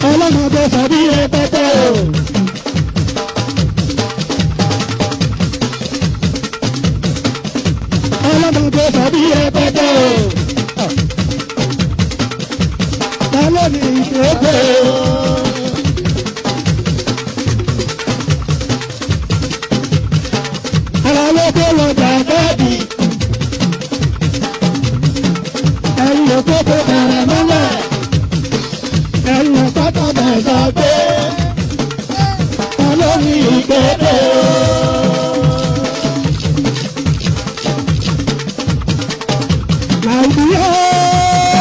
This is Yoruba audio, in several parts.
Ọlọ́mọdé sàbí rẹpẹtẹ o. Ọlọ́mọdé sàbí rẹpẹtẹ o. Ta ló ní ìdókè o? Ara ló dé lọ́jà bẹ́ẹ̀dì. Ẹ̀yin ò tó bẹ̀rẹ̀ mọ́lẹ̀. Ẹ̀yin ò pátá bẹ̀ sọ pé ta ló ní ìgbẹ́dẹ̀ o.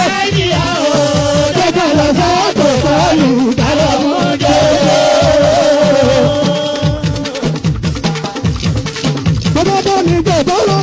Nàìjíríà o, jẹ́jẹ́ lọ sọ́kò sọ́ọ̀lù kálọ̀ mú jẹ́jẹ́. Bọ́dọ̀ bọ́ ní gbẹ̀dọ̀ lọ